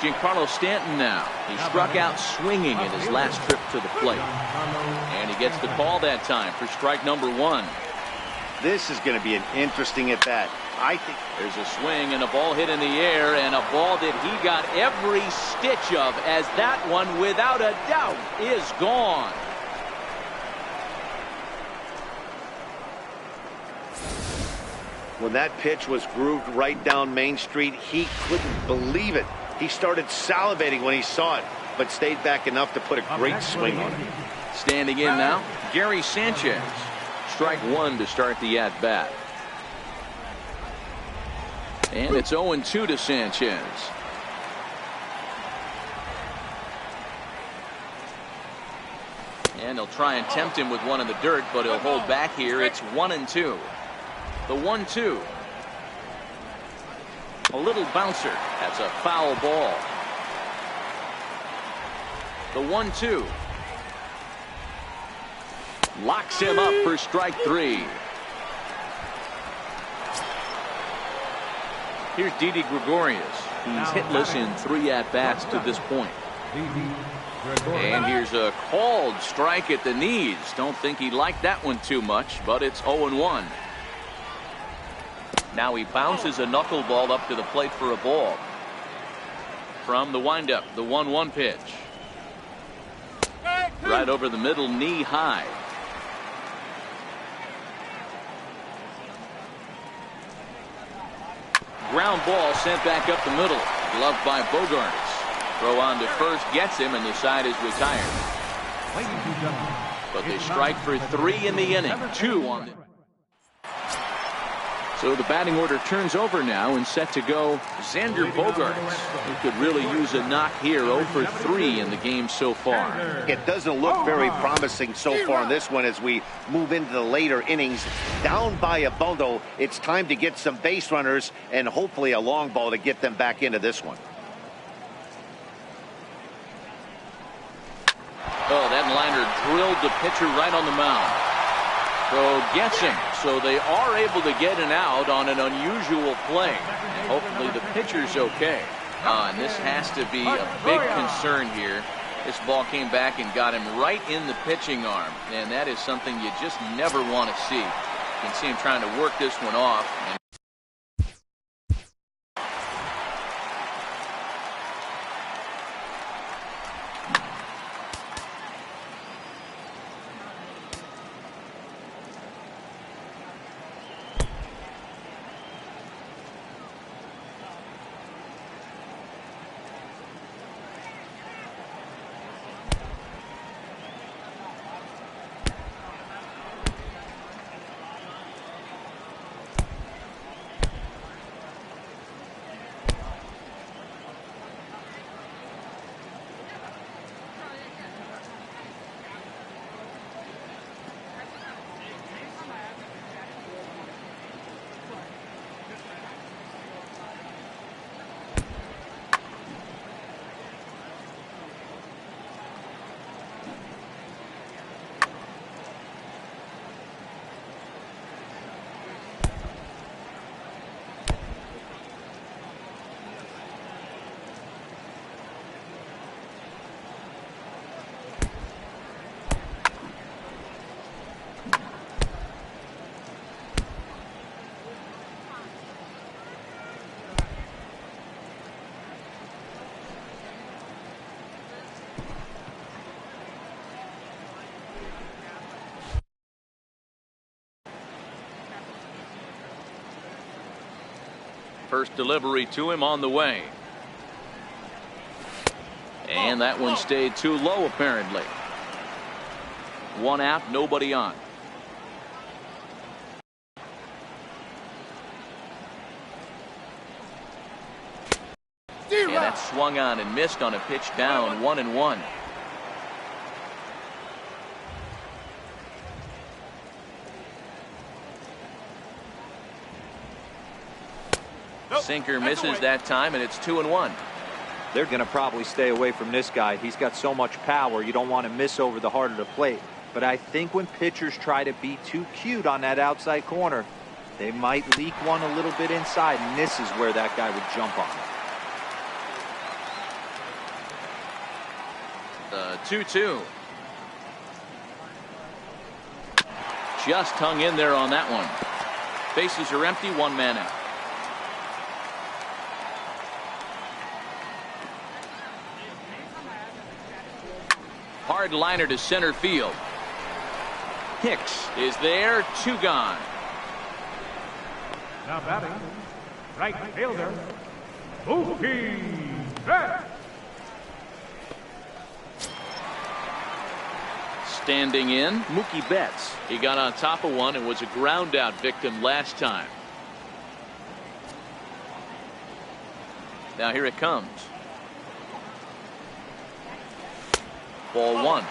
Giancarlo Stanton now. He struck out swinging in his last trip to the plate. And he gets the call that time for strike number 1. This is going to be an interesting at bat. I think there's a swing and a ball hit in the air, and a ball that he got every stitch of, as that one without a doubt is gone. When that pitch was grooved right down Main Street, he couldn't believe it. He started salivating when he saw it, but stayed back enough to put a great swing on it. Standing in now, Gary Sanchez. Strike 1 to start the at-bat. And it's 0-2 to Sanchez. And they'll try and tempt him with one in the dirt, but he'll hold back here. It's 1-2. The 1-2. A little bouncer. That's a foul ball. The 1-2. Locks him up for strike 3. Here's Didi Gregorius. He's hitless in 3 at-bats to this point. And here's a called strike at the knees. Don't think he liked that one too much, but it's 0-1. Now he bounces a knuckleball up to the plate for a ball. From the windup, the 1-1 pitch. Right over the middle, knee high. Ground ball sent back up the middle. Gloved by Bogarts. Throw on to first gets him, and the side is retired. But they strike for 3 in the inning. 2 on the. So the batting order turns over now, and set to go Xander Bogaerts, who could really use a knock here. 0 for 3 in the game so far. It doesn't look very promising so far in this one as we move into the later innings. Down by a bundle, it's time to get some base runners and hopefully a long ball to get them back into this one. Oh, that liner drilled the pitcher right on the mound. Throw gets him, so they are able to get an out on an unusual play. And hopefully the pitcher's okay. And this has to be a big concern here. This ball came back and got him right in the pitching arm. And that is something you just never want to see. You can see him trying to work this one off. And first delivery to him on the way. And that one stayed too low apparently. 1 out, nobody on. And that swung on and missed on a pitch down. 1-1. Sinker misses that time, and it's 2-1. They're going to probably stay away from this guy. He's got so much power. You don't want to miss over the heart of the plate. But I think when pitchers try to be too cute on that outside corner, they might leak one a little bit inside, and this is where that guy would jump on it. The 2-2. Just hung in there on that one. Bases are empty, 1 man out. Hard liner to center field. Hicks is there, 2 gone. Now batting, right fielder, Mookie Betts. Standing in, Mookie Betts. He got on top of one and was a ground out victim last time. Now here it comes. Ball 1.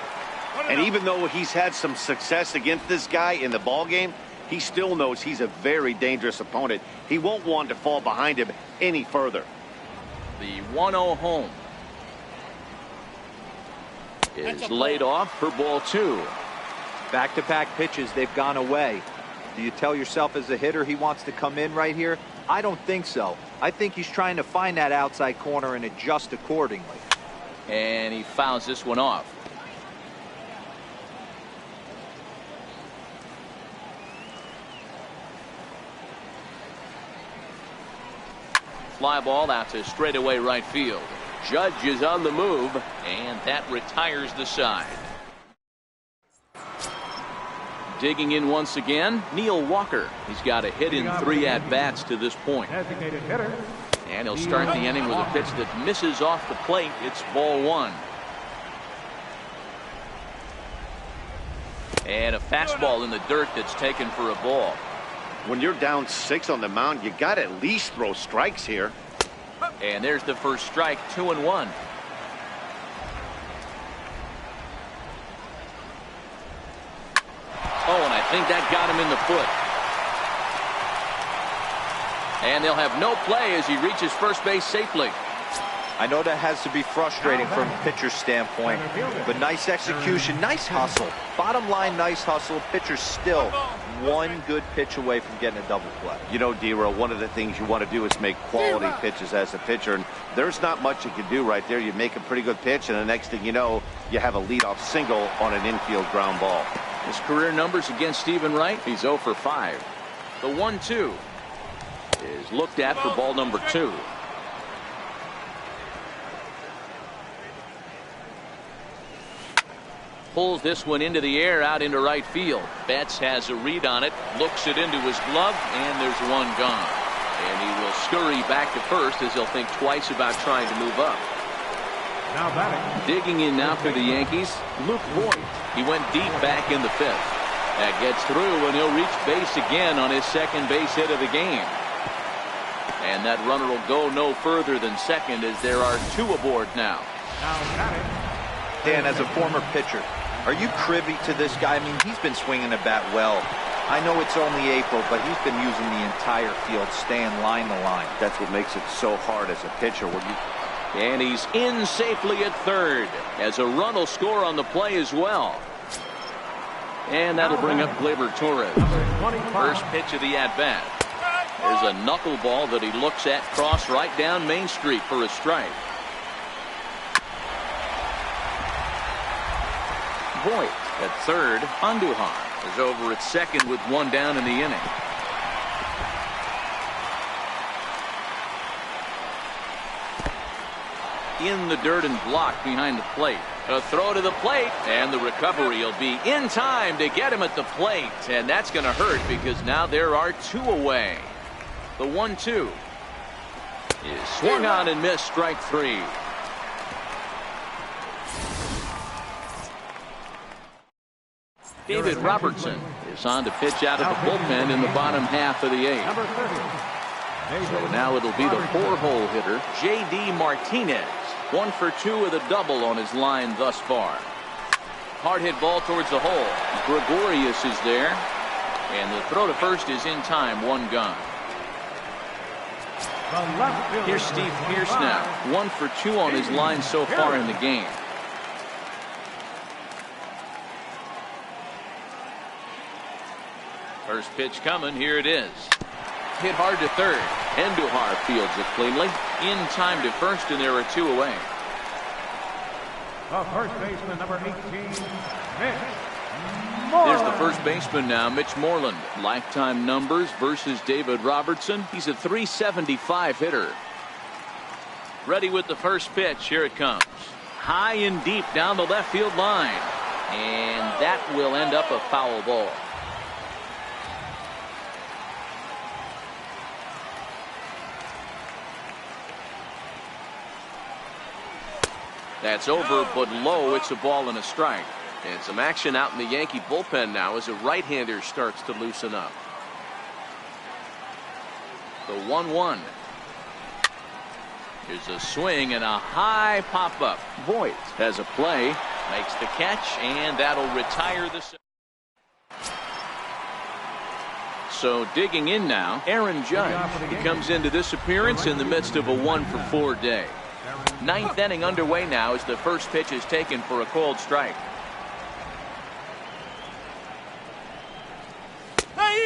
And even though he's had some success against this guy in the ball game, he still knows he's a very dangerous opponent. He won't want to fall behind him any further. The 1-0 home is laid off for ball 2. Back-to-back pitches, they've gone away. Do you tell yourself as a hitter he wants to come in right here? I don't think so. I think he's trying to find that outside corner and adjust accordingly. And he fouls this one off. Fly ball out to straightaway right field. Judge is on the move. And that retires the side. Digging in once again, Neil Walker. He's got a hit in 3 at-bats to this point. Designated hitter. And he'll start the inning with a pitch that misses off the plate. It's ball 1. And a fastball in the dirt that's taken for a ball. When you're down 6 on the mound, you got to at least throw strikes here. And there's the first strike, 2-1. Oh, and I think that got him in the foot. And they'll have no play as he reaches first base safely. I know that has to be frustrating from a pitcher's standpoint, but nice execution, nice hustle. Bottom line, nice hustle. Pitcher's still one good pitch away from getting a double play. You know, D-Roll, one of the things you want to do is make quality pitches as a pitcher, and there's not much you can do right there. You make a pretty good pitch, and the next thing you know, you have a leadoff single on an infield ground ball. His career numbers against Stephen Wright, he's 0 for 5. The 1-2 is looked at for ball number 2. Pulls this one into the air out into right field. Betts has a read on it, looks it into his glove, and there's one gone. And he will scurry back to first as he'll think twice about trying to move up. Now batting. Digging in now for the Yankees, Luke Voigt. He went deep back in the 5th. That gets through, and he'll reach base again on his second base hit of the game. And that runner will go no further than second as there are 2 aboard now. Now batting. Dan, as a former pitcher, are you privy to this guy? I mean, he's been swinging the bat well. I know it's only April, but he's been using the entire field, staying line to line. That's what makes it so hard as a pitcher. And he's in safely at third as a run will score on the play as well. And that'll bring up Gleyber Torres. First pitch of the at-bat. There's a knuckleball that he looks at cross right down Main Street for a strike. Voigt at third. Andujar is over at second with 1 down in the inning. In the dirt and blocked behind the plate. A throw to the plate, and the recovery will be in time to get him at the plate. And that's going to hurt because now there are 2 away. The 1-2 is swung on and missed, strike 3. David Robertson is on to pitch out of the bullpen in the bottom half of the 8th. So now it'll be the 4-hole hitter, J.D. Martinez. 1 for 2 with a double on his line thus far. Hard hit ball towards the hole. Gregorius is there. And the throw to first is in time. 1 gone. Here's Steve Pearce now. 1 for 2 on his line so far in the game. First pitch coming. Here it is. Hit hard to third. Andujar fields it cleanly. In time to first, and there are 2 away. The first baseman, number 18, Mitch There's the first baseman now, Mitch Moreland. Lifetime numbers versus David Robertson. He's a .375 hitter. Ready with the first pitch. Here it comes. High and deep down the left field line. And that will end up a foul ball. That's over, but low. It's a ball and a strike. And some action out in the Yankee bullpen now as a right-hander starts to loosen up. The 1-1. Here's a swing and a high pop-up. Voigt has a play, makes the catch, and that'll retire the. So digging in now, Aaron Judge. He comes into this appearance in the midst of a 1 for 4 day. 9th inning underway now as the first pitch is taken for a cold strike.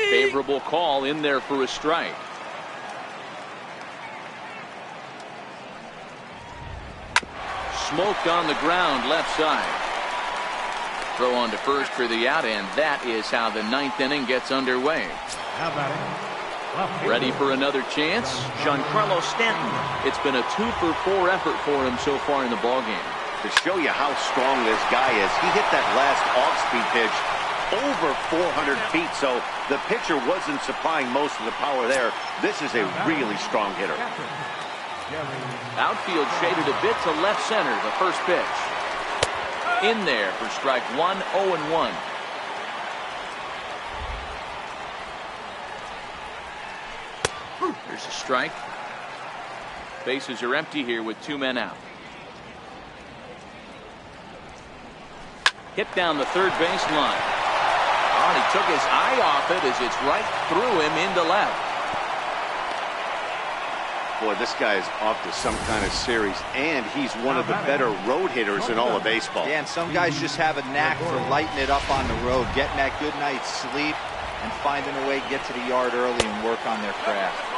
Favorable call in there for a strike. smoked on the ground left side. Throw on to first for the out, and that is how the 9th inning gets underway. Now batting. Ready for another chance? Giancarlo Stanton. It's been a 2-for-4 effort for him so far in the ballgame. To show you how strong this guy is, he hit that last off-speed pitch over 400 feet, so the pitcher wasn't supplying most of the power there. This is a really strong hitter. Outfield shaded a bit to left center. The first pitch. In there for strike 1, 0-1. There's a strike. Bases are empty here with 2 men out. Hit down the third base line. Oh, and he took his eye off it as it's right through him into left. Boy, this guy is off to some kind of series, and he's one of the better road hitters in all of baseball. Yeah, and some guys just have a knack for lighting it up on the road, getting that good night's sleep, and finding a way to get to the yard early and work on their craft.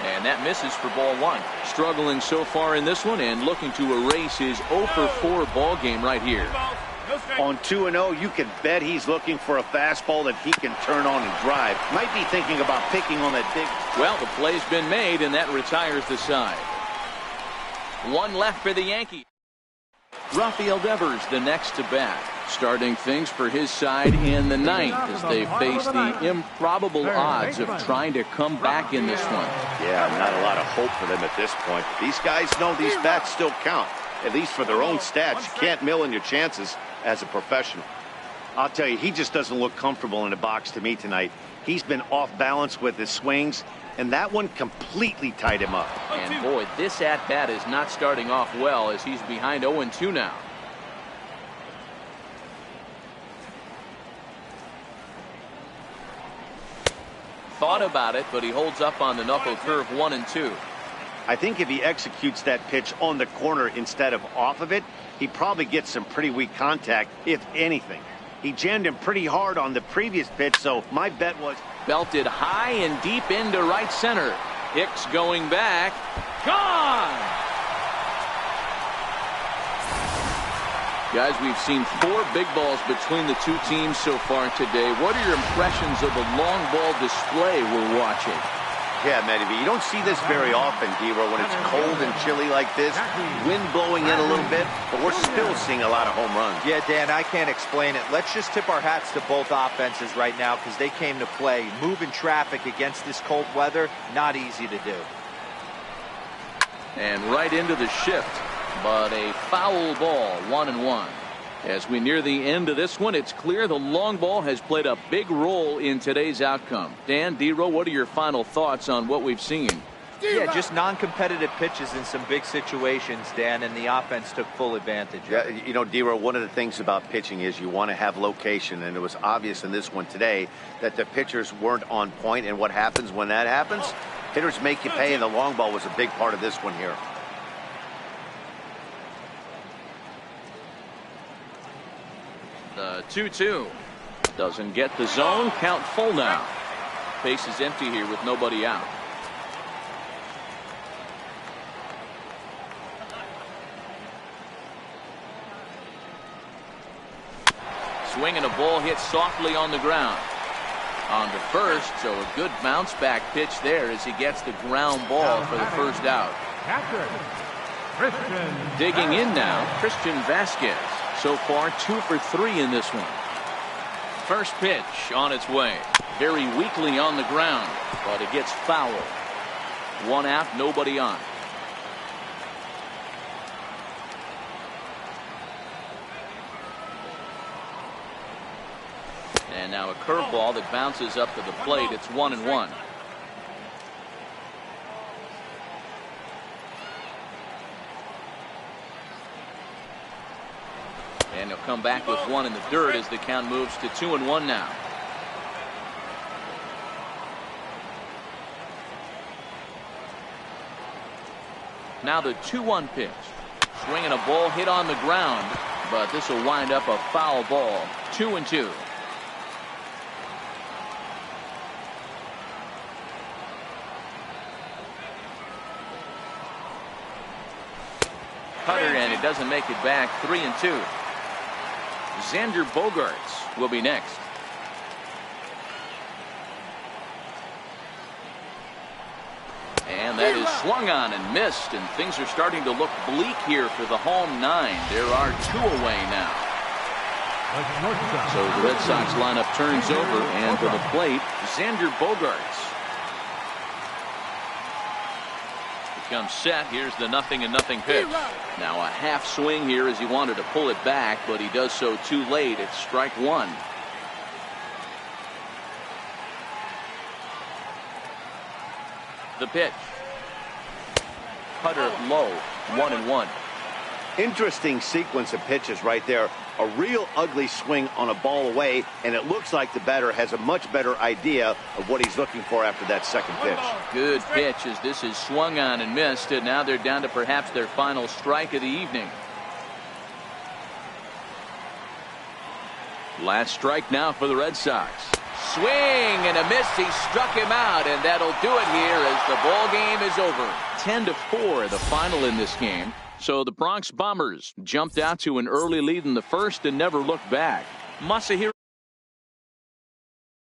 And that misses for ball 1. Struggling so far in this one and looking to erase his 0-for-4 ball game right here. On 2-0, you can bet he's looking for a fastball that he can turn on and drive. Might be thinking about picking on that big. Well, the play's been made, and that retires the side. 1 left for the Yankees. Rafael Devers the next to bat, starting things for his side in the 9th as they face the improbable odds of trying to come back in this one. Yeah, not a lot of hope for them at this point. These guys know these bats still count, at least for their own stats. You can't mill in your chances as a professional. I'll tell you, he just doesn't look comfortable in the box to me tonight. He's been off balance with his swings, and that one completely tied him up. And boy, this at-bat is not starting off well as he's behind 0-2 now. Thought about it, but he holds up on the knuckle curve 1-2. I think if he executes that pitch on the corner instead of off of it, he probably gets some pretty weak contact, if anything. He jammed him pretty hard on the previous pitch, so my bet was... Belted high and deep into right center. Hicks going back. Gone! Guys, we've seen 4 big balls between the 2 teams so far today. What are your impressions of the long ball display we're watching? Yeah, Matty B, you don't see this very often, D-Row, when it's cold and chilly like this. Wind blowing in a little bit, but we're still seeing a lot of home runs. Yeah, Dan, I can't explain it. Let's just tip our hats to both offenses right now because they came to play. Moving traffic against this cold weather, not easy to do. And right into the shift, but a foul ball, 1-1. As we near the end of this one, it's clear the long ball has played a big role in today's outcome. Dan, D-Row, what are your final thoughts on what we've seen? Yeah, just non-competitive pitches in some big situations, Dan, and the offense took full advantage. Yeah, you know, D-Row, one of the things about pitching is you want to have location, and it was obvious in this one today that the pitchers weren't on point, and what happens when that happens? Hitters make you pay, and the long ball was a big part of this one here. The 2-2 doesn't get the zone. Count full now. Base is empty here with nobody out. Swinging a ball hit softly on the ground. On to first, so a good bounce back pitch there as he gets the ground ball for the first out. Digging in now, Christian Vasquez. So far 2 for 3 in this one. First pitch on its way. Very weakly on the ground, but it gets foul. 1 out, nobody on. And now a curveball that bounces up to the plate. It's 1-1. And he'll come back with 1 in the dirt as the count moves to 2-1 now. Now the 2-1 pitch. Swinging a ball hit on the ground, but this will wind up a foul ball. 2-2. Cutter, and it doesn't make it back. 3-2. Xander Bogaerts will be next. And that is swung on and missed, and things are starting to look bleak here for the home 9. There are 2 away now. So the Red Sox lineup turns over, and to the plate, Xander Bogaerts. Becomes set. Here's the 0-0 pitch. Now a half swing here as he wanted to pull it back, but he does so too late. It's strike 1. The pitch. Cutter low. 1-1. Interesting sequence of pitches right there. A real ugly swing on a ball away, and it looks like the batter has a much better idea of what he's looking for after that second pitch. Good pitch as this is swung on and missed, and now they're down to perhaps their final strike of the evening. Last strike now for the Red Sox. Swing and a miss. He struck him out, and that'll do it here as the ball game is over. 10-4 the final in this game. So the Bronx Bombers jumped out to an early lead in the first and never looked back. Masahiro